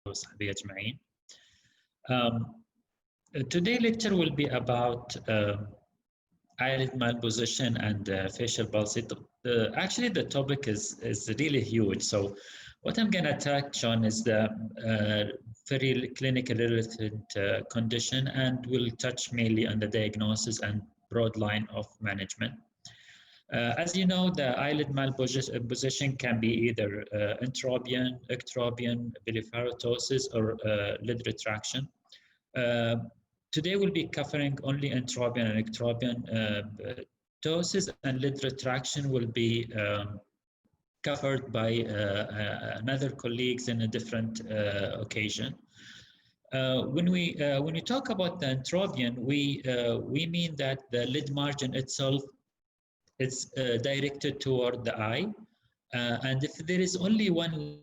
وصحبي أجمعين. Today lecture will be about eyelid malposition and facial palsy. Actually, the topic is really huge. So what I'm going to touch on is the very clinical relevant condition, and we'll touch mainly on the diagnosis and broad line of management. As you know, the eyelid malposition can be either entropion, ectropion, blepharotosis, or lid retraction. Today we'll be covering only entropion and ectropion. Ptosis and lid retraction will be covered by another colleagues in a different occasion. When we talk about the entropion, we mean that the lid margin itself is directed toward the eye, and if there is only one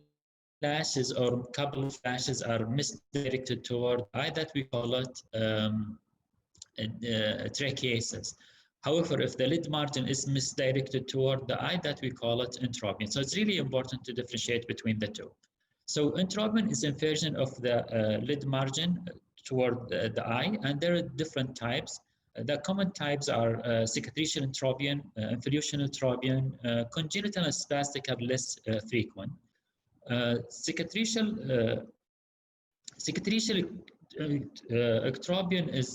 lashes or couple of lashes are misdirected toward the eye, that we call it trichiasis. However, if the lid margin is misdirected toward the eye, that we call it entropion. So it's really important to differentiate between the two. So entropion is inversion of the lid margin toward the eye, and there are different types. The common types are cicatricial entropion, involutional entropion, congenital and spastic are less frequent. Cicatricial ectropion is,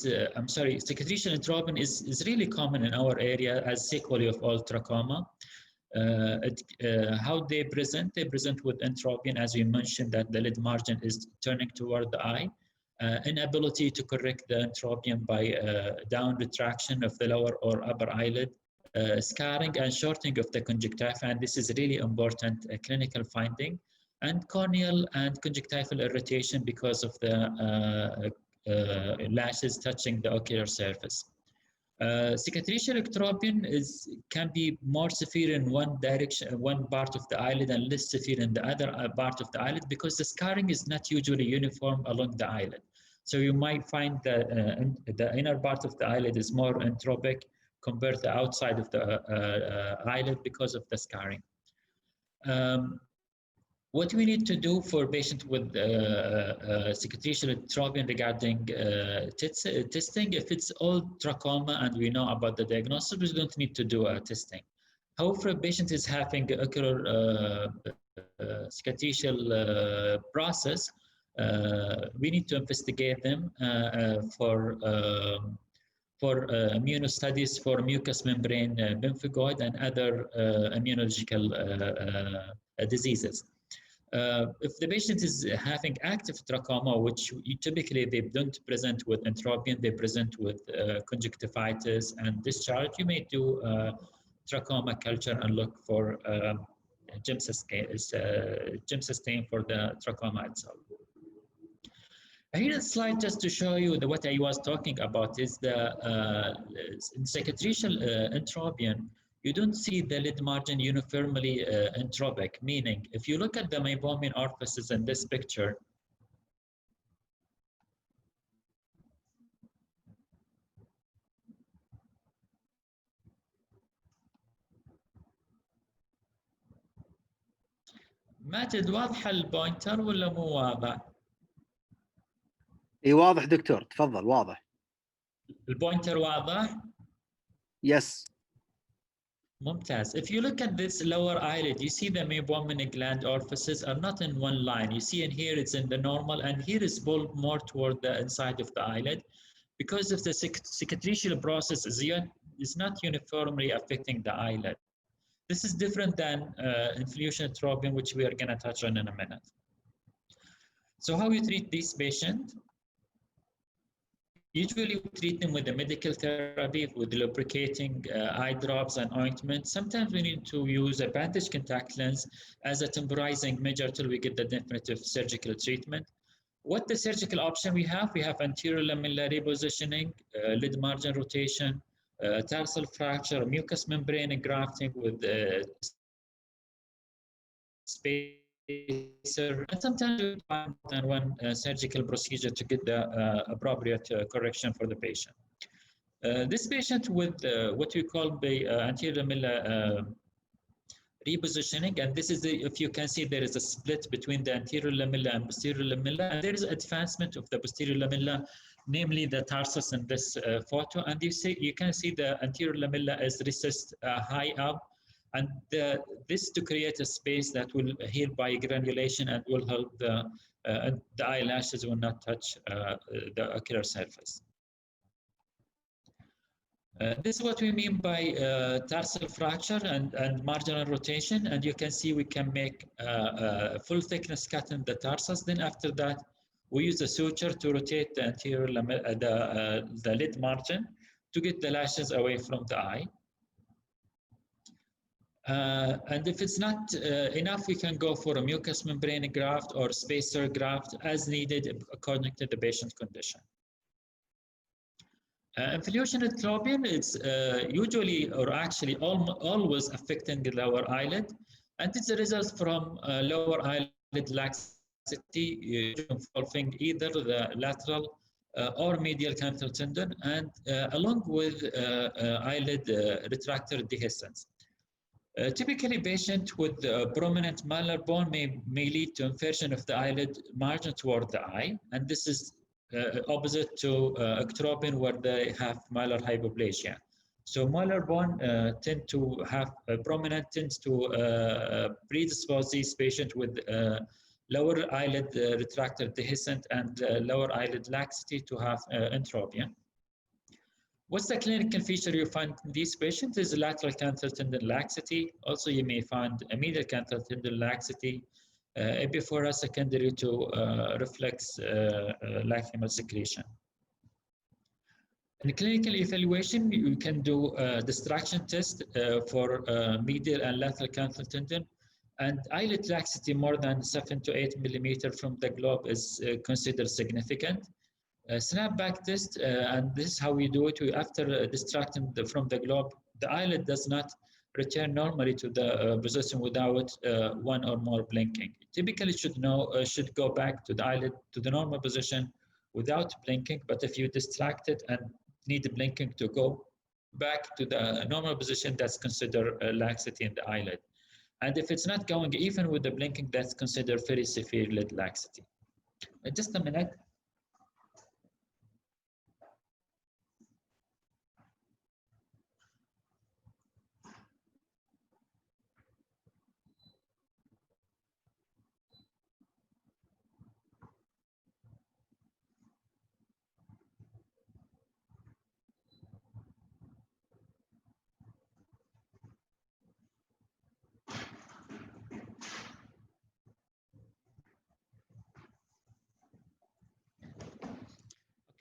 cicatricial entropion is really common in our area as sequelae of all trachoma. How they present? They present with entropion, as we mentioned, that the lid margin is turning toward the eye. Inability to correct the entropion by down retraction of the lower or upper eyelid, scarring and shortening of the conjunctiva, and this is a really important clinical finding, and corneal and conjunctival irritation because of the lashes touching the ocular surface. Cicatricial ectropion can be more severe in one direction, one part of the eyelid, and less severe in the other part of the eyelid because the scarring is not usually uniform along the eyelid. So you might find that the inner part of the eyelid is more entropic compared to the outside of the eyelid because of the scarring. What we need to do for patients with cicatricial entropion regarding testing, if it's all trachoma and we know about the diagnosis, we don't need to do testing. However, if a patient is having ocular cicatricial process, we need to investigate them for immunostudies for mucous membrane pemphigoid and other immunological diseases. If the patient is having active trachoma, which typically they don't present with entropion, they present with conjunctivitis and discharge, you may do trachoma culture and look for GIMSA stain for the trachoma itself. Here's a slide just to show you what I was talking about is the in cicatricial entropion, you don't see the lid margin uniformly entropic, meaning if you look at the meibomian orifices in this picture, ماجد واضحة البوينتر ولا مو واضح؟ اي واضح دكتور، تفضل واضح. البوينتر واضح؟ Yes. ممتاز. If you look at this lower eyelid, you see the meibomian gland orifices are not in one line. You see in here it's in the normal, and here is pulled more toward the inside of the eyelid because of the cicatricial process is not uniformly affecting the eyelid. This is different than involutional entropion, which we are going to touch on in a minute. So how you treat these patients? Usually we treat them with a medical therapy, with lubricating eye drops and ointment. Sometimes we need to use a bandage contact lens as a temporizing measure till we get the definitive surgical treatment. What the surgical option we have anterior lamellar repositioning, lid margin rotation, tarsal fracture, mucous membrane grafting with spacer, and sometimes we find one surgical procedure to get the appropriate correction for the patient. This patient with what we call the anterior lamellar repositioning, and this is if you can see there is a split between the anterior lamella and posterior lamella, and there is advancement of the posterior lamella, namely the tarsus in this photo, and you can see the anterior lamella is recessed high up, and this to create a space that will heal by granulation and will help the eyelashes will not touch the ocular surface. This is what we mean by tarsal fracture and marginal rotation, and you can see we can make full thickness cut in the tarsus. Then after that, we use a suture to rotate the anterior the lid margin to get the lashes away from the eye. And if it's not enough, we can go for a mucous membrane graft or spacer graft as needed according to the patient condition. Involutional Ectropion is usually or actually always affecting the lower eyelid, and it's a result from lower eyelid laxity involving either the lateral or medial canthal tendon, and along with eyelid retractor dehiscence. Typically, patient with prominent malar bone may lead to inversion of the eyelid margin toward the eye, and this is opposite to Ectropion, where they have malar hypoplasia. So malar bone tend to have prominent, tends to predispose these patients with lower eyelid retractor dehiscent and lower eyelid laxity to have Entropion. What's the clinical feature you find in these patients is lateral canthal tendon laxity. Also, you may find a medial canthal tendon laxity before secondary to reflex lacrimal secretion. In clinical evaluation, you can do a distraction test for medial and lateral canthal tendon, and eyelid laxity more than 7 to 8 millimeter from the globe is considered significant. Snapback test, and this is how we do it. After distracting from the globe, the eyelid does not return normally to the position without one or more blinking. Typically, should go back to the eyelid to the normal position without blinking. But if you distract it and need the blinking to go back to the normal position, that's considered laxity in the eyelid. And if it's not going even with the blinking, that's considered very severe lid laxity. Just a minute.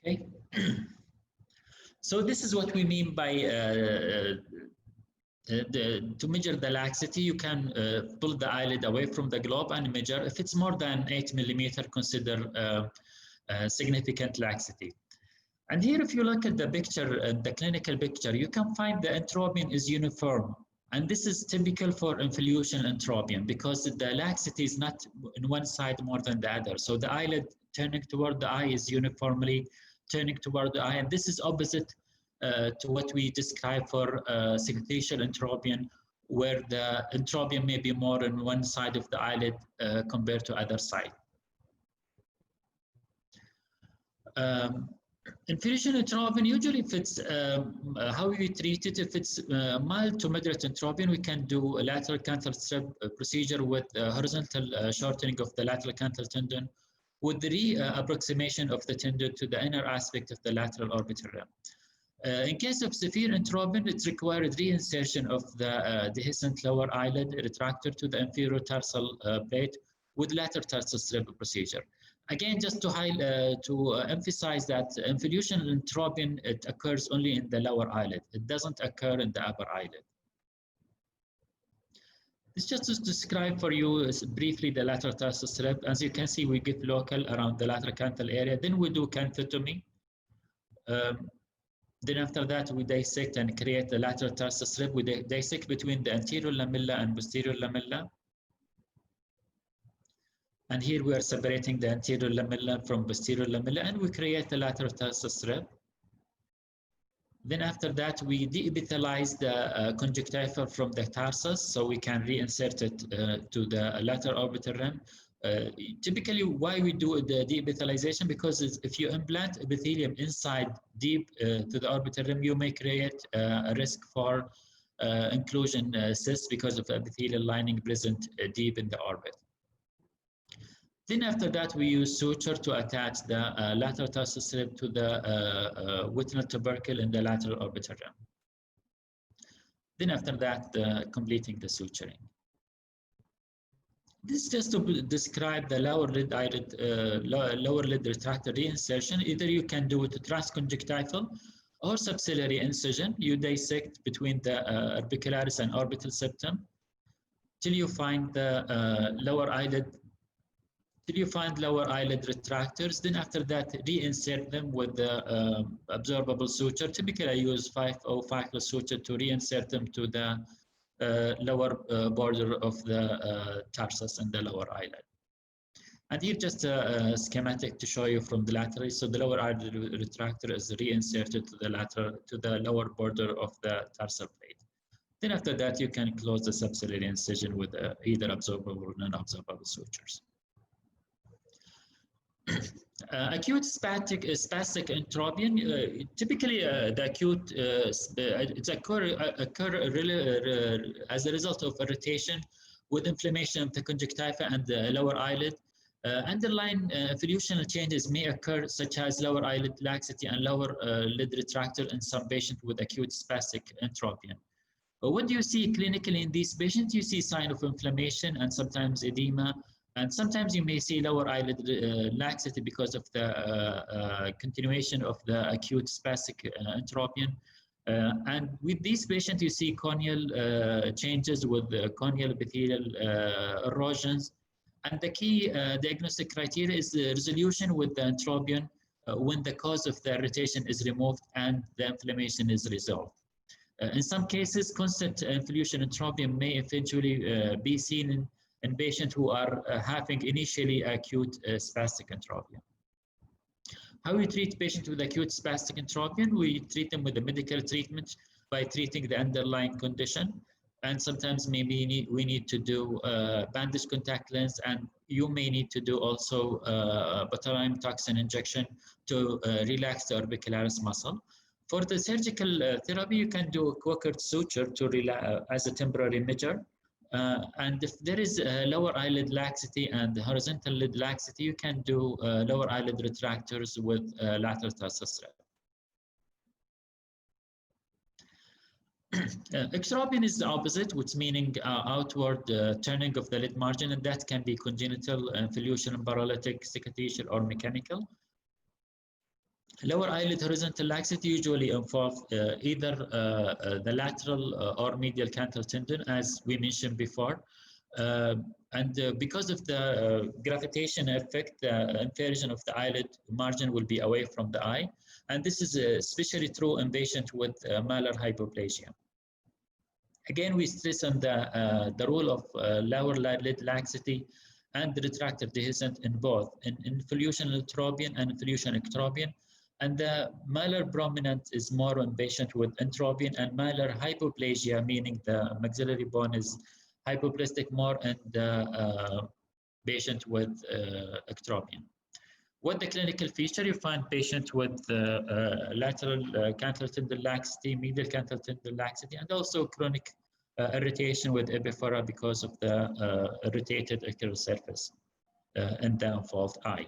Okay. So this is what we mean by to measure the laxity. You can pull the eyelid away from the globe and measure. If it's more than 8 millimeter, consider significant laxity. And here, if you look at the picture, the clinical picture, you can find the entropion is uniform. And this is typical for involution entropion because the laxity is not in one side more than the other. So the eyelid turning toward the eye is uniformly turning toward the eye. And this is opposite to what we describe for segmentation entropion, where the entropion may be more on one side of the eyelid compared to other side. Involution entropion, usually if it's how we treat it, if it's mild to moderate entropion, we can do a lateral canthal strip procedure with horizontal shortening of the lateral canthal tendon with the re-approximation of the tendon to the inner aspect of the lateral orbital rim. In case of severe entropion, it required reinsertion of the dehiscent lower eyelid retractor to the inferior tarsal plate with lateral tarsal strip procedure. Again, just to emphasize that involution entropion, it occurs only in the lower eyelid. It doesn't occur in the upper eyelid. This just to describe for you briefly the lateral tarsal strip. As you can see, we give local around the lateral canthal area. Then we do canthotomy. Then after that, we dissect and create the lateral tarsal strip. We dissect between the anterior lamella and posterior lamella. And here we are separating the anterior lamella from posterior lamella, and we create the lateral tarsal strip. Then after that, we deepithelize the conjunctiva from the tarsus, so we can reinsert it to the lateral orbital rim. Typically, why we do the deepithelization? Because if you implant epithelium inside deep to the orbital rim, you may create a risk for inclusion cysts because of epithelial lining present deep in the orbit. Then after that, we use suture to attach the lateral tarsal strip to the withinal tubercle in the lateral orbital rim. Then after that, completing the suturing. This is just to describe the lower lid eyelid, lower lid retractor reinsertion. Either you can do it transconjunctival or subciliary incision. You dissect between the orbicularis and orbital septum till you find the lower eyelid. Till you find lower eyelid retractors. Then after that, reinsert them with the absorbable suture. Typically, I use 505 suture to reinsert them to the lower border of the tarsus and the lower eyelid. And here just a schematic to show you from the lateral. So the lower eyelid retractor is reinserted to the lateral, to the lower border of the tarsal plate. Then after that, you can close the subciliary incision with either absorbable or non-absorbable sutures. Acute spastic entropion. Typically, the acute it's occur as a result of irritation with inflammation of the conjunctiva and the lower eyelid. Underlying evolutional changes may occur, such as lower eyelid laxity and lower lid retractor in some patients with acute spastic entropion. What do you see clinically in these patients? You see sign of inflammation and sometimes edema. And sometimes you may see lower eyelid laxity because of the continuation of the acute spastic entropion. And with these patients, you see corneal changes with corneal epithelial erosions. And the key diagnostic criteria is the resolution with the entropion when the cause of the irritation is removed and the inflammation is resolved. In some cases, constant involution entropion may eventually be seen in patients who are having initially acute spastic entropion. How we treat patients with acute spastic entropion? We treat them with a medical treatment by treating the underlying condition. And sometimes maybe we need to do bandage contact lens, and you may need to do also botulinum toxin injection to relax the orbicularis muscle. For the surgical therapy, you can do a Quaker suture to relax as a temporary measure. And if there is lower eyelid laxity and horizontal lid laxity, you can do lower eyelid retractors with lateral tarsal strip. Ectropion is the opposite, which meaning outward turning of the lid margin, and that can be congenital, involution, paralytic, cicatricial, or mechanical. Lower eyelid horizontal laxity usually involve either the lateral or medial canthal tendon, as we mentioned before. And because of the gravitation effect, the inversion of the eyelid margin will be away from the eye. And this is especially true in patients with malar hypoplasia. Again, we stress on the role of lower lid laxity and the retractor dehiscent in both, in involutional entropion and involutional ectropion. And the malar prominent is more on patient with entropion, and malar hypoplasia, meaning the maxillary bone is hypoplastic, more in the patient with ectropion. What the clinical feature? You find patients with lateral canthal tendon laxity, medial canthal tendon laxity, and also chronic irritation with epiphora because of the irritated ocular surface in the involved eye.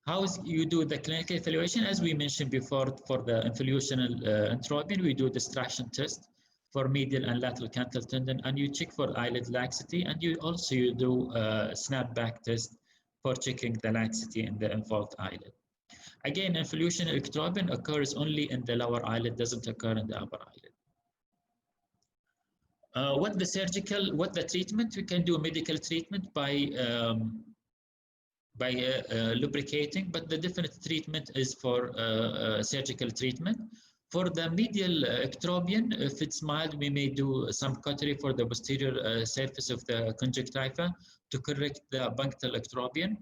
How you do the clinical evaluation? As we mentioned before, for the involutional entropion, we do a distraction test for medial and lateral canthal tendon, and you check for eyelid laxity, and you do a snapback test for checking the laxity in the involved eyelid. Again, involutional ectropion occurs only in the lower eyelid, doesn't occur in the upper eyelid. What the treatment? We can do a medical treatment by lubricating, but the different treatment is for surgical treatment. For the medial ectropion, if it's mild, we may do some cautery for the posterior surface of the conjunctiva to correct the punctal ectropion.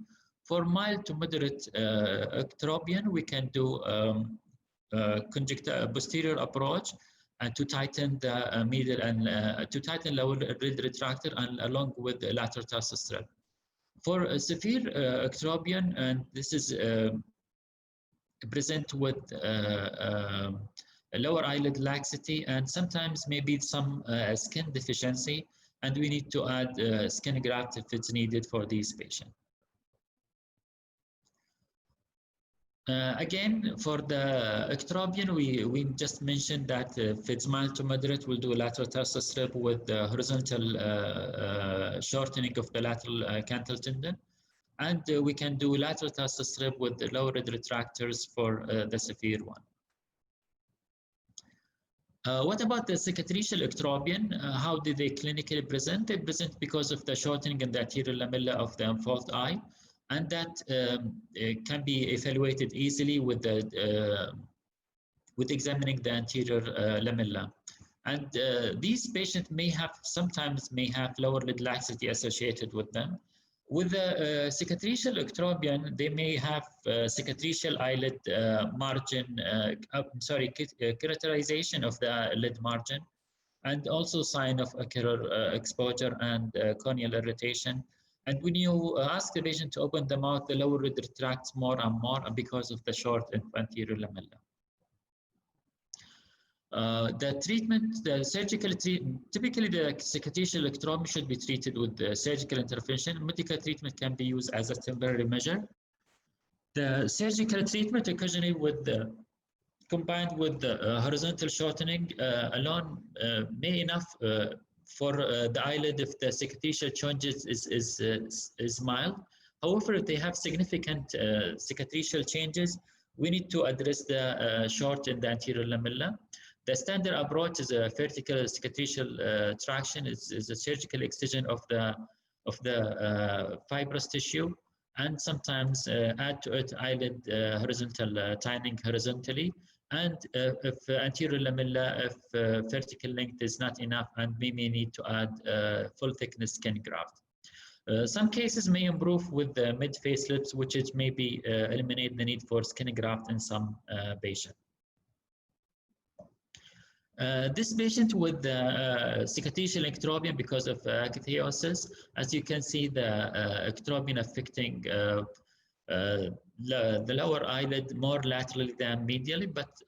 For mild to moderate ectropion, we can do posterior approach, and to tighten the medial and to tighten lower lid retractor and along with the lateral tarsal strap. For a severe ectropion, and this is present with a lower eyelid laxity and sometimes maybe some skin deficiency, and we need to add skin graft if it's needed for these patients. Again, for the ectropion, we just mentioned that if it's mild to moderate, we'll do a lateral tarsal strip with the horizontal shortening of the lateral canthal tendon. And we can do lateral tarsal strip with the lower lid retractors for the severe one. What about the cicatricial ectropion? How do they clinically present? They present because of the shortening in the anterior lamella of the unfold eye, and that can be evaluated easily with examining the anterior lamella. And these patients sometimes may have lower lid laxity associated with them. With the cicatricial ectropion, they may have cicatricial eyelid margin, keratorization of the lid margin, and also sign of ocular exposure and corneal irritation. And when you ask the patient to open the mouth, the lower lid retracts more and more because of the short anterior lamella. The treatment, the surgical treatment, typically the cicatricial ectropion should be treated with surgical intervention. Medical treatment can be used as a temporary measure. The surgical treatment occasionally combined with the horizontal shortening alone may enough for the eyelid if the cicatricial changes is mild. However, if they have significant cicatricial changes, we need to address the short in the anterior lamella. The standard approach is a vertical cicatricial traction. It's a surgical excision of the fibrous tissue, and sometimes add to it eyelid horizontal tightening horizontally. And if anterior lamella, if vertical length is not enough, and we may need to add full thickness skin graft. Some cases may improve with the mid-face lips, which is maybe eliminate the need for skin graft in some patients. This patient with the cicatricial ectropion because of acuteosis, as you can see, the ectropion affecting the lower eyelid more laterally than medially, but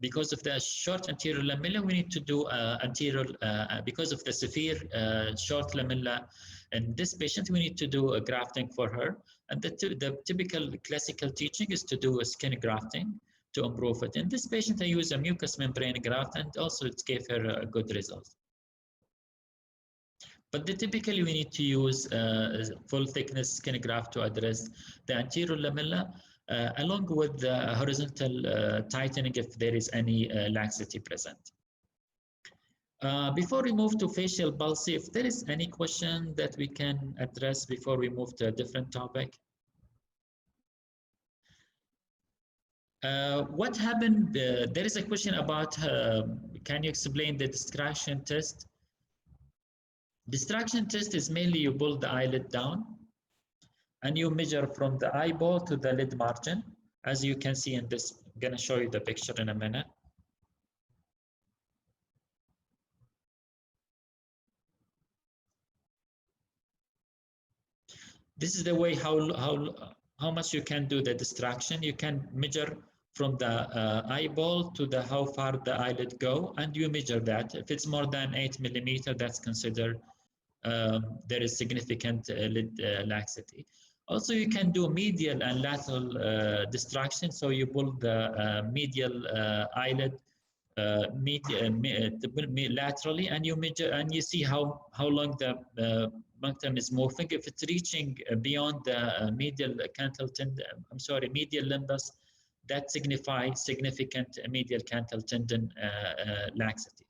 because of the short anterior lamella, we need to do anterior, because of the severe short lamella in this patient, we need to do a grafting for her. And the typical classical teaching is to do a skin grafting to improve it. In this patient, I use a mucous membrane graft, and also it gave her a good result. But typically, we need to use full thickness skin graft to address the anterior lamella, along with the horizontal tightening if there is any laxity present. Before we move to facial palsy, if there is any question that we can address before we move to a different topic. What happened? There is a question about, can you explain the distraction test? Distraction test is mainly you pull the eyelid down and you measure from the eyeball to the lid margin. As you can see in this, I'm gonna show you the picture in a minute. This is the way how much you can do the distraction. You can measure from the eyeball to the how far the eyelid go, and you measure that. If it's more than 8 millimeters, that's considered there is significant lid laxity. Also, you can do medial and lateral distraction. So you pull the medial eyelid laterally, and you measure and you see how long the punctum is moving. If it's reaching beyond the medial canthal tendon, medial limbus, that signifies significant medial canthal tendon laxity.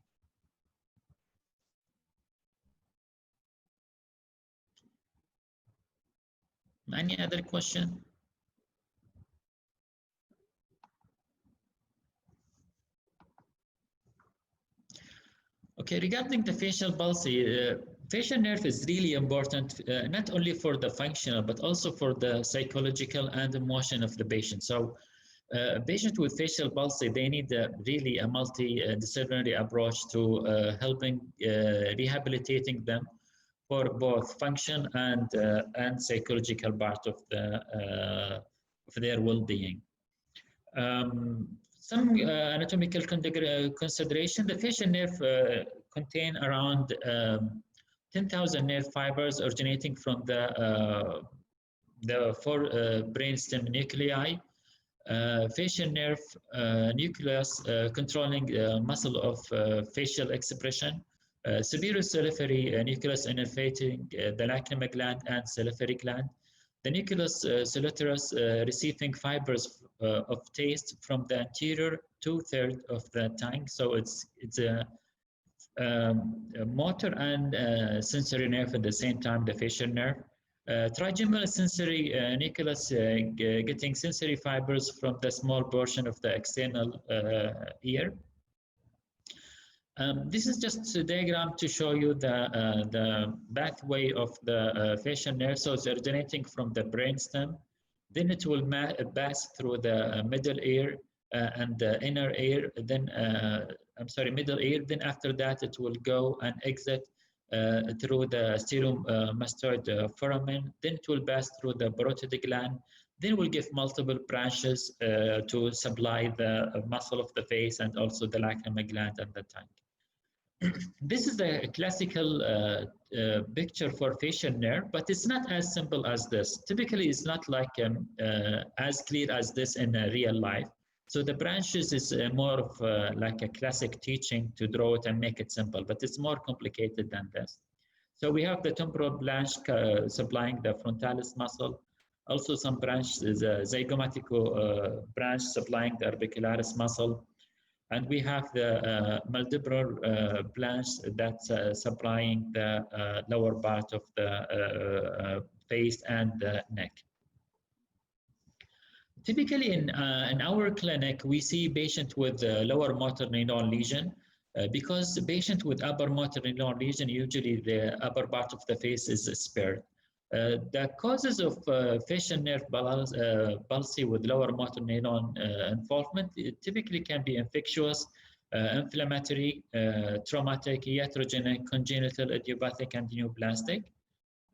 Any other question? Okay, regarding the facial palsy, facial nerve is really important, not only for the functional, but also for the psychological and emotion of the patient. So Patients with facial palsy, they need really a multidisciplinary approach to helping rehabilitating them for both function and psychological part of their well-being. Some anatomical consideration: the facial nerve contain around 10,000 nerve fibers originating from the four brainstem nuclei. Facial nerve nucleus controlling muscle of facial expression. Superior salivary nucleus innervating the lacrimal gland and salivary gland. The nucleus solitarius receiving fibers of taste from the anterior two-thirds of the tongue. So it's a motor and sensory nerve at the same time, the facial nerve. Trigeminal sensory nucleus getting sensory fibers from the small portion of the external ear. This is just a diagram to show you the pathway of the facial nerve. So it's originating from the brainstem, then it will pass through the middle ear and the inner ear, then middle ear. Then after that, it will go and exit through the stereomastoid foramen. Then it will pass through the parotid gland. Then we'll give multiple branches to supply the muscle of the face and also the lacrimal gland and the tongue. This is a classical picture for facial nerve, but it's not as simple as this. Typically, it's not like as clear as this in real life. So the branches is more of like a classic teaching to draw it and make it simple, but it's more complicated than this. So we have the temporal branch supplying the frontalis muscle. Also some branch is a zygomatico branch supplying the orbicularis muscle. And we have the multipral branch that's supplying the lower part of the face and the neck. Typically in our clinic, we see patients with lower motor neuron lesion because the patient with upper motor neuron lesion, usually the upper part of the face is spared. The causes of facial nerve palsy with lower motor neuron involvement typically can be infectious, inflammatory, traumatic, iatrogenic, congenital, idiopathic, and neoplastic.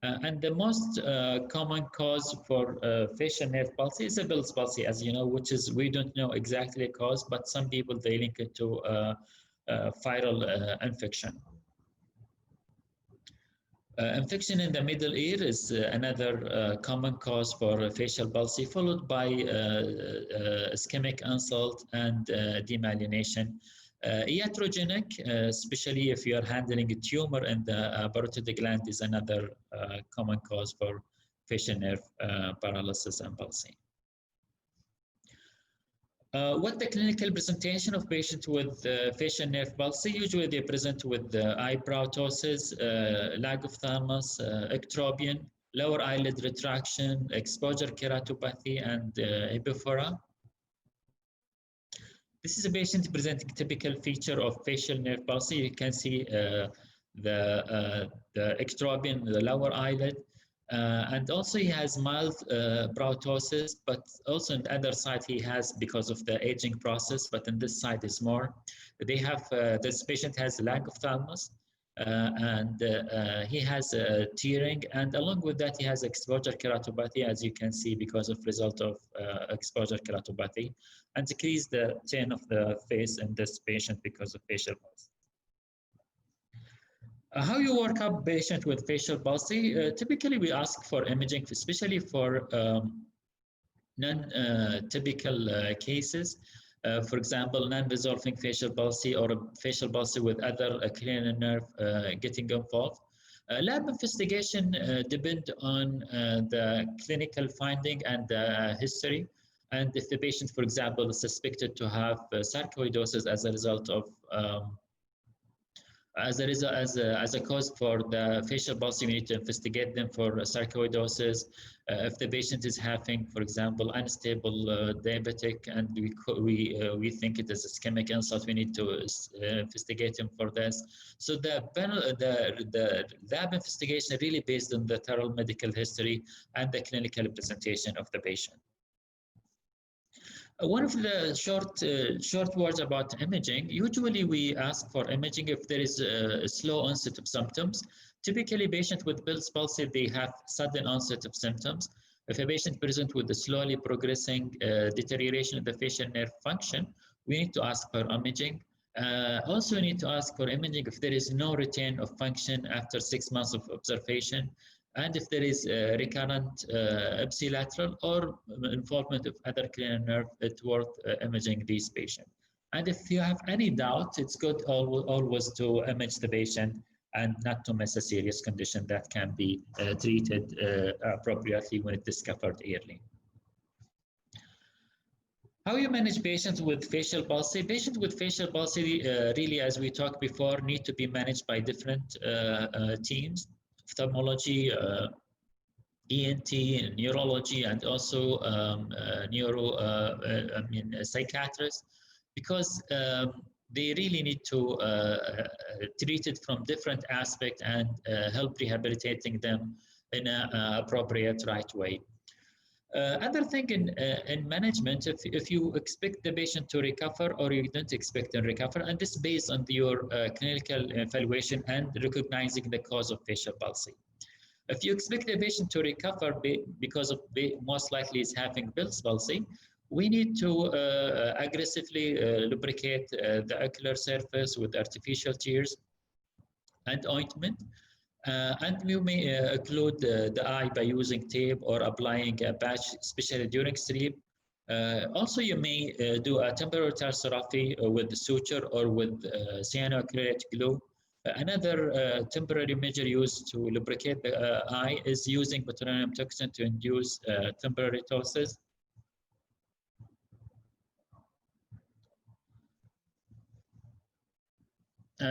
And the most common cause for facial nerve palsy is a Bell's palsy, as you know, which is we don't know exactly the cause, but some people they link it to viral infection. Infection in the middle ear is another common cause for facial palsy, followed by ischemic insult and demyelination. Iatrogenic, especially if you are handling a tumor in the parotid gland, is another common cause for facial nerve paralysis and palsy. What the clinical presentation of patients with facial nerve palsy? Usually they present with eyebrow ptosis, lag of thalamus, ectropion, lower eyelid retraction, exposure keratopathy, and epiphora. This is a patient presenting typical feature of facial nerve palsy. You can see the ectropion, the lower eyelid, and also he has mild brow ptosis, but also on the other side he has, because of the aging process, but on this side is more. They have, this patient has lag of thalamus, and he has tearing, and along with that he has exposure keratopathy, as you can see, because of result of exposure keratopathy, and decrease the tone of the face in this patient because of facial palsy. How you work up patient with facial palsy? Typically, we ask for imaging, especially for non-typical cases. For example, non-resolving facial palsy or a facial palsy with other cranial nerve getting involved. Lab investigation depend on the clinical finding and the history. And if the patient, for example, is suspected to have sarcoidosis as a result of as a cause for the facial palsy, we need to investigate them for sarcoidosis. If the patient is having, for example, unstable diabetic, and we think it is ischemic insult, we need to investigate him for this. So the lab investigation is really based on the thorough medical history and the clinical presentation of the patient. One of the short words about imaging. Usually, we ask for imaging if there is a slow onset of symptoms. Typically, patients with Bell's palsy, they have sudden onset of symptoms. If a patient presents with a slowly progressing deterioration of the facial nerve function, we need to ask for imaging. Also, we need to ask for imaging if there is no return of function after 6 months of observation, and if there is recurrent ipsilateral or involvement of other cranial nerve, it's worth imaging these patients. And if you have any doubt, it's good always to image the patient and not to miss a serious condition that can be treated appropriately when it's discovered early. How you manage patients with facial palsy? Patients with facial palsy, really, as we talked before, need to be managed by different teams: ophthalmology, ENT, neurology, and also psychiatrists, because they really need to treat it from different aspects and help rehabilitating them in an appropriate right way. Other thing in management, if you expect the patient to recover or you don't expect them to recover, and this based on your clinical evaluation and recognizing the cause of facial palsy. If you expect the patient to recover because of most likely is having Bell's palsy, we need to aggressively lubricate the ocular surface with artificial tears and ointment. And we may occlude the eye by using tape or applying a patch, especially during sleep. Also, you may do a temporary Tarsorrhaphy with the suture or with cyanoacrylate glue. Another temporary measure used to lubricate the eye is using botulinum toxin to induce temporary ptosis.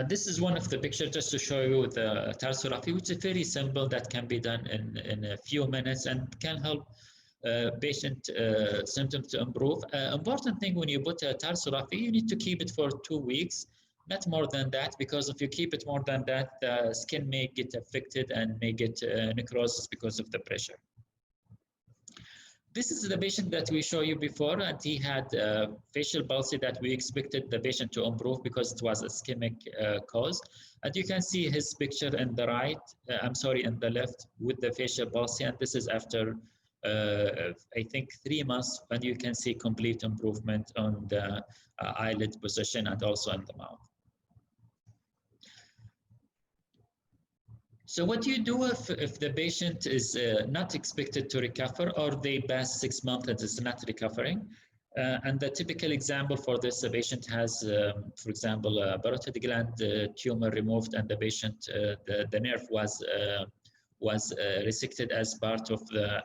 This is one of the pictures just to show you the Tarsorrhaphy, which is very simple, that can be done in a few minutes and can help patient symptoms to improve. Important thing when you put a Tarsorrhaphy, you need to keep it for 2 weeks, not more than that, because if you keep it more than that, the skin may get affected and may get necrosis because of the pressure. This is the patient that we showed you before, and he had facial palsy that we expected the patient to improve because it was a ischemic cause. And you can see his picture in the right, in the left with the facial palsy, and this is after, I think, 3 months, and you can see complete improvement on the eyelid position and also in the mouth. So what do you do if the patient is not expected to recover, or they pass 6 months and is not recovering? And the typical example for this, the patient has, for example, a parotid gland tumor removed, and the patient, the nerve was resected as part of the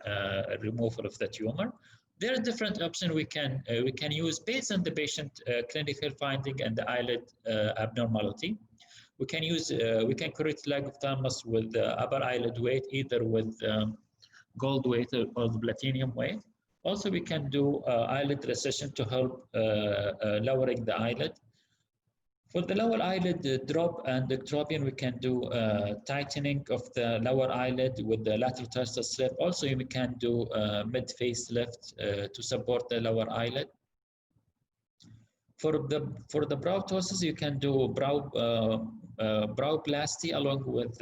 removal of the tumor. There are different options we can use based on the patient clinical finding and the eyelid abnormality. We can correct lag of thalamus with the upper eyelid weight, either with gold weight or the platinum weight. Also, we can do eyelid recession to help lowering the eyelid. For the lower eyelid drop and Ectropion, we can do tightening of the lower eyelid with the lateral tarsal slip. Also, we can do mid-face lift to support the lower eyelid. For the brow ptosis, you can do browplasty along with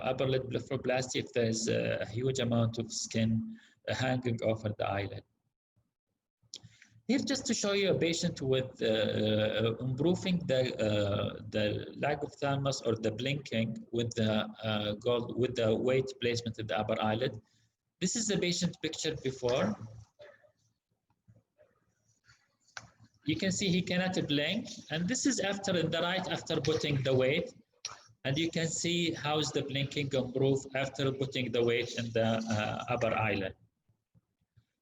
upper lid blepharoplasty if there is a huge amount of skin hanging over the eyelid. Here, just to show you a patient with improving the lag of thalamus or the blinking with the weight placement in the upper eyelid. This is the patient picture before. You can see he cannot blink, and this is after in the right after putting the weight, and you can see how's the blinking improve after putting the weight in the upper eyelid.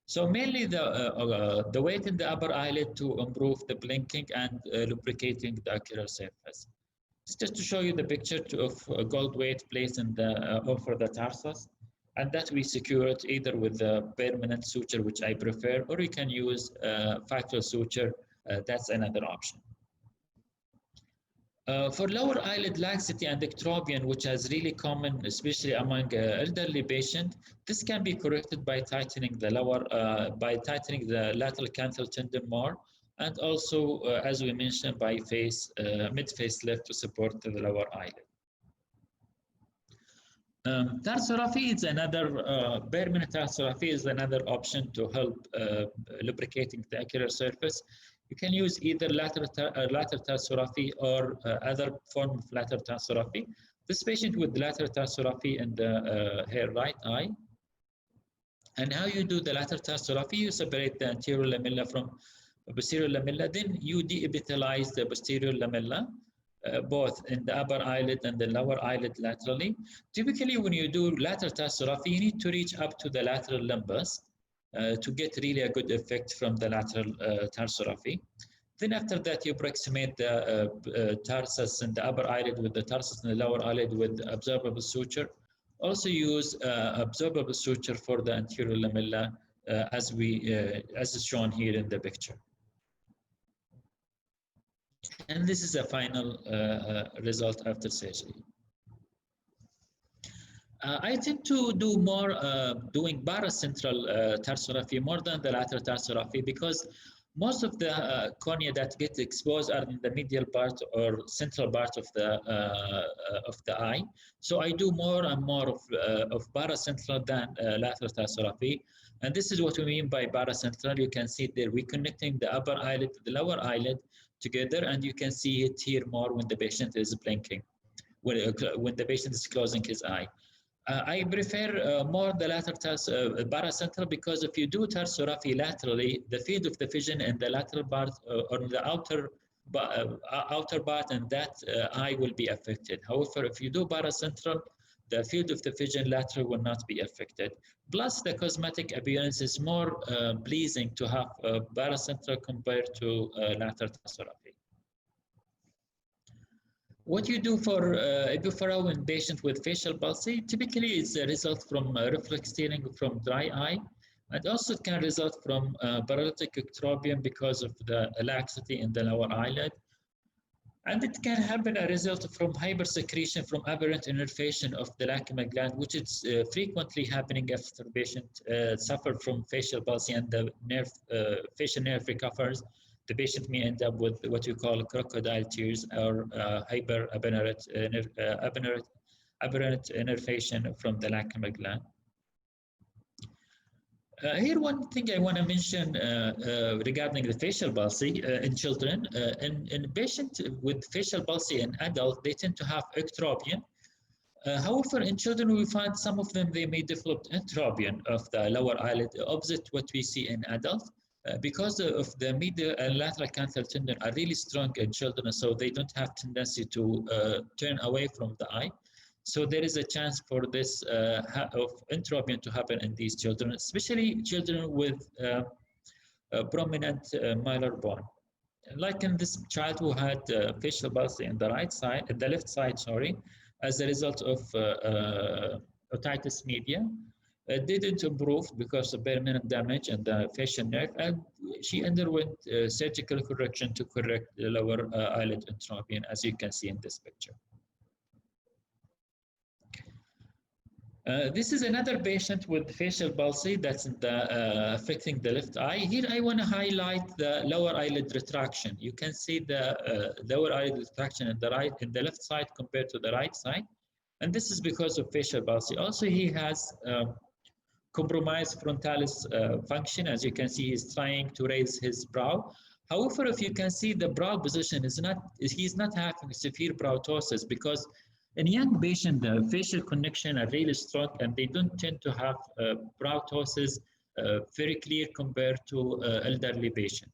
So mainly the weight in the upper eyelid to improve the blinking and lubricating the ocular surface. It's just to show you the picture of gold weight placed in the over the tarsus, and that we secure it either with a permanent suture, which I prefer, or you can use factual suture. That's another option. For lower eyelid laxity and ectropion, which is really common, especially among elderly patients, this can be corrected by tightening the lateral canthal tendon more, and also, as we mentioned, by mid-face lift to support the lower eyelid. Tarsorrhaphy is another, bare minute tarsorrhaphy is another option to help lubricating the ocular surface. You can use either lateral tarsorrhaphy or other form of lateral tarsorrhaphy. This patient with lateral tarsorrhaphy in her right eye. And how you do the lateral tarsorrhaphy, you separate the anterior lamella from posterior lamella, then you deepithelize the posterior lamella, both in the upper eyelid and the lower eyelid laterally. Typically, when you do lateral tarsorrhaphy, you need to reach up to the lateral limbus to get really a good effect from the lateral tarsorrhaphy. Then after that, you approximate the tarsus in the upper eyelid with the tarsus in the lower eyelid with absorbable suture. Also use absorbable suture for the anterior lamella as is shown here in the picture. And this is a final result after surgery. I tend to do more doing paracentral tarsorrhaphy more than the lateral tarsorrhaphy because most of the cornea that get exposed are in the medial part or central part of the eye. So I do more and more of paracentral than lateral tarsorrhaphy. And this is what we mean by paracentral. You can see there we're connecting the upper eyelid to the lower eyelid together, and you can see it here more when the patient is blinking, when the patient is closing his eye. I prefer more the lateral paracentral because if you do tarsorrhaphy laterally, the field of the vision in the lateral part or the outer part and that eye will be affected. However, if you do paracentral, the field of the vision lateral will not be affected. Plus, the cosmetic appearance is more pleasing to have paracentral compared to lateral tarsorrhaphy. What you do for epiphora in patients with facial palsy typically is a result from reflex tearing from dry eye, and also it can result from paralytic ectropion because of the laxity in the lower eyelid. And it can happen a result from hypersecretion from aberrant innervation of the lacrimal gland, which is frequently happening after patient suffer from facial palsy and the facial nerve recovers. The patient may end up with what you call crocodile tears or aberrant innervation from the lacrimal gland. Here, one thing I want to mention regarding the facial palsy in children. In patients with facial palsy in adults, they tend to have ectropion. However, in children, we find some of them, they may develop entropion of the lower eyelid, opposite what we see in adults. Because of the medial and lateral canthal tendon are really strong in children, so they don't have tendency to turn away from the eye. So there is a chance for this of entropion to happen in these children, especially children with prominent malar bone. Like in this child who had facial palsy in the left side, sorry, as a result of otitis media. Didn't improve because of permanent damage and the facial nerve, and she underwent surgical correction to correct the lower eyelid entropion, as you can see in this picture. This is another patient with facial palsy that's affecting the left eye. Here I want to highlight the lower eyelid retraction. You can see the lower eyelid retraction in the left side compared to the right side. And this is because of facial palsy. Also, he has compromised frontalis function. As you can see, he's trying to raise his brow. However, if you can see the brow position he's not having severe browtosis because in young patients, the facial connection are really strong and they don't tend to have browtosis very clear compared to elderly patients.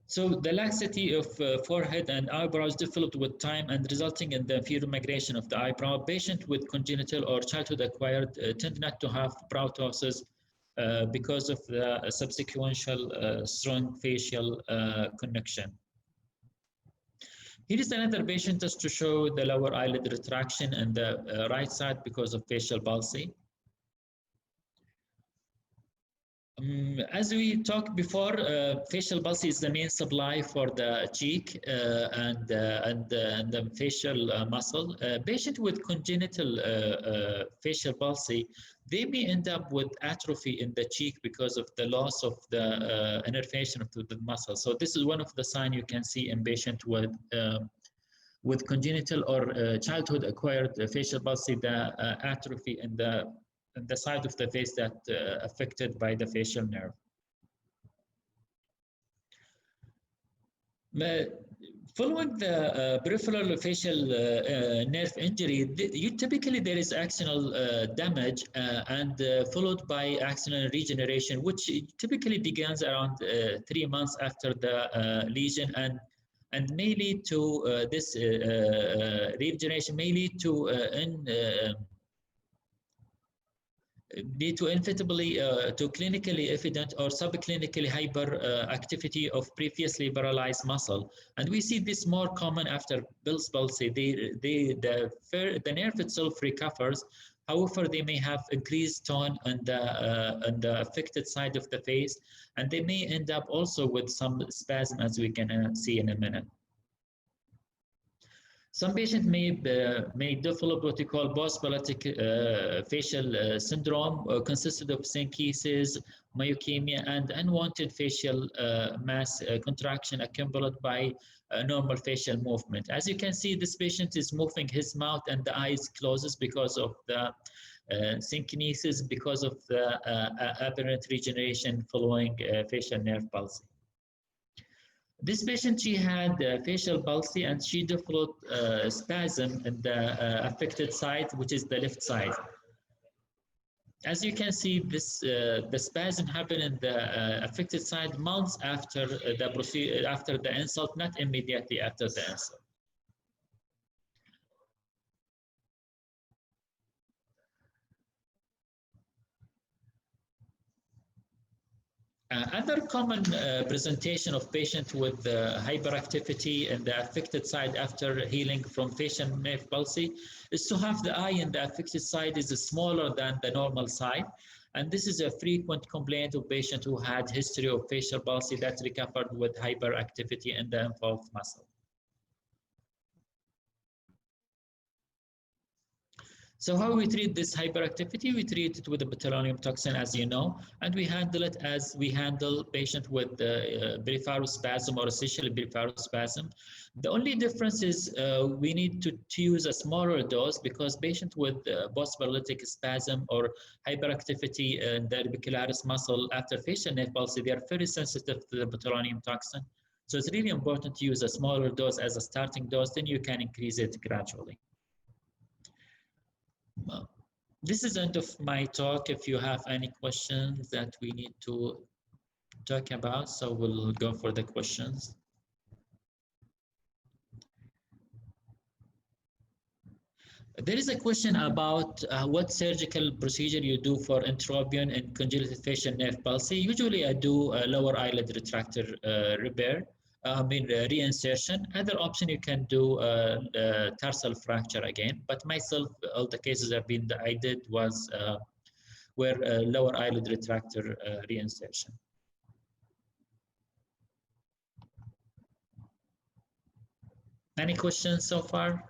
So the laxity of forehead and eyebrows developed with time and resulting in the inferior migration of the eyebrow. Patients with congenital or childhood acquired tend not to have browtosis because of the subsequential strong facial connection. Here is another patient just to show the lower eyelid retraction and the right side because of facial palsy. As we talked before, facial palsy is the main supply for the cheek and the facial muscle. Patient with congenital facial palsy, they may end up with atrophy in the cheek because of the loss of the innervation of the muscle. So this is one of the signs you can see in patient with congenital or childhood acquired facial palsy, the atrophy in the side of the face that affected by the facial nerve. Following the peripheral facial nerve injury, typically there is axonal damage and followed by axonal regeneration, which typically begins around 3 months after the lesion and may lead to this regeneration may lead to inevitably to clinically evident or subclinically hyperactivity of previously paralyzed muscle. And we see this more common after Bell's palsy. The nerve itself recovers. However, they may have increased tone on the affected side of the face, and they may end up also with some spasm, as we can see in a minute. Some patients may develop what we call post-paralytic facial syndrome, consisted of synchisis, myokemia, and unwanted facial mass contraction accompanied by normal facial movement. As you can see, this patient is moving his mouth and the eyes closes because of the synkinesis, because of the aberrant regeneration following facial nerve palsy. This patient, she had facial palsy and she developed spasm in the affected side, which is the left side. As you can see, the spasm happened in the affected side months after the insult, not immediately after the insult. Other common presentation of patients with hyperactivity in the affected side after healing from facial nerve palsy is to have the eye in the affected side is smaller than the normal side. And this is a frequent complaint of patients who had history of facial palsy that recovered with hyperactivity in the involved muscle. So how we treat this hyperactivity? We treat it with a botulinum toxin, as you know, and we handle it as we handle patient with blepharospasm or essentially blepharospasm. The only difference is we need to use a smaller dose because patient with post-paralytic spasm or hyperactivity in the orbicularis muscle after facial nerve palsy, they are very sensitive to the botulinum toxin. So it's really important to use a smaller dose as a starting dose, then you can increase it gradually. This is the end of my talk. If you have any questions that we need to talk about, so we'll go for the questions. There is a question about what surgical procedure you do for Entropion and congenital facial nerve palsy. Usually I do a lower eyelid retractor repair. Reinsertion. Other option you can do tarsal fracture again. But myself, all the cases I did was were lower eyelid retractor reinsertion. Any questions so far?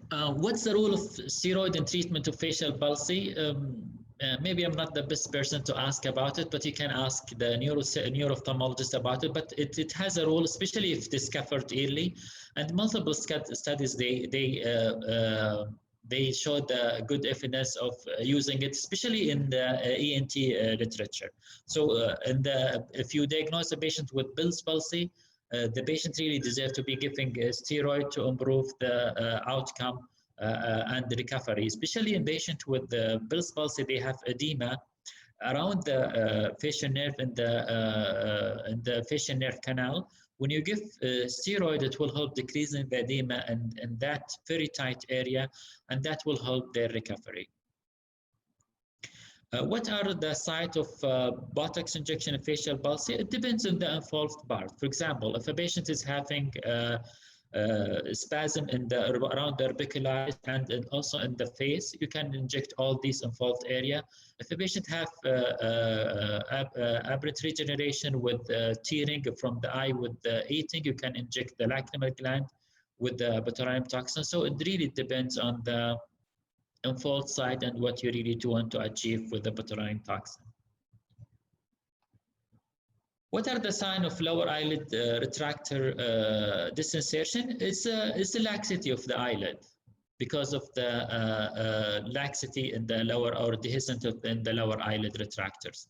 What's the role of steroid in treatment of facial palsy? Maybe I'm not the best person to ask about it, but you can ask the neuro-ophthalmologist about it. But it has a role, especially if discovered early. And multiple studies, they showed good evidence of using it, especially in the ENT literature. So if you diagnose a patient with Bell's palsy, the patient really deserves to be given a steroid to improve the outcome and the recovery, especially in patients with Bell's palsy. They have edema around the facial nerve and the facial nerve canal. When you give steroid, it will help decreasing the edema in that very tight area, and that will help their recovery. What are the site of Botox injection in facial palsy? It depends on the involved part. For example, if a patient is having spasm in the around the orbicularis and also in the face. You can inject all these involved area. If a patient have aberrant regeneration with tearing from the eye with the eating, you can inject the lacrimal gland with the botulinum toxin. So it really depends on the involved site and what you really want to achieve with the botulinum toxin. What are the signs of lower eyelid retractor disinsertion? It's the laxity of the eyelid because of the laxity in the lower or dehiscent in the lower eyelid retractors.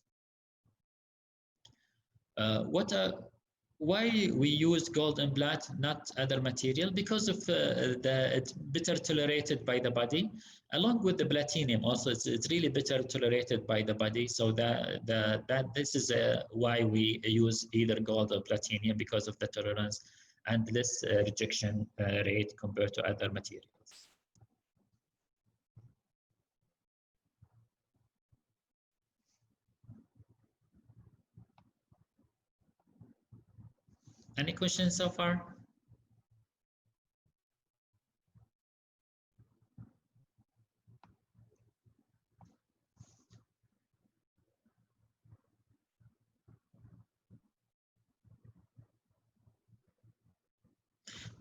Why we use gold implant, not other material? Because of it's better tolerated by the body, along with the platinum. Also, it's really better tolerated by the body. So this is why we use either gold or platinum, because of the tolerance and less rejection rate compared to other materials. Any questions so far?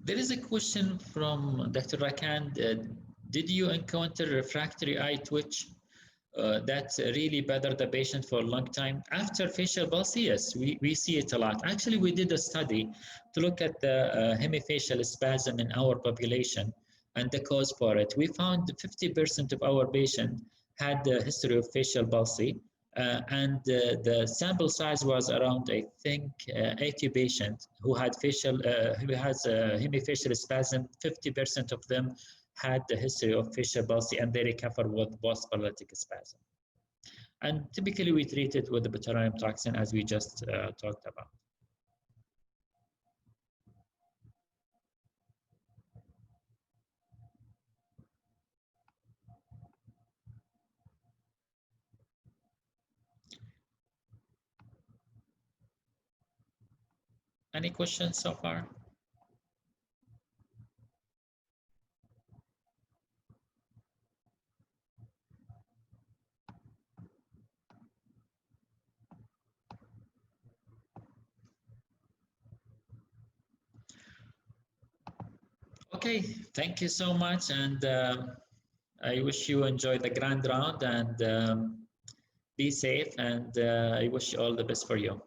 There is a question from Dr. Rakan. Did you encounter refractory eye twitch that really bothered the patient for a long time? After facial palsy, yes, we see it a lot. Actually, we did a study to look at the hemifacial spasm in our population and the cause for it. We found 50% of our patients had a history of facial palsy. And the sample size was around, I think, 80 patients who had who has hemifacial spasm. 50% of them had the history of facial palsy, and they recovered with post-paralytic spasm. And typically, we treat it with the botulinum toxin, as we just talked about. Any questions so far? Okay, thank you so much, and I wish you enjoy the grand round and be safe, and I wish you all the best for you.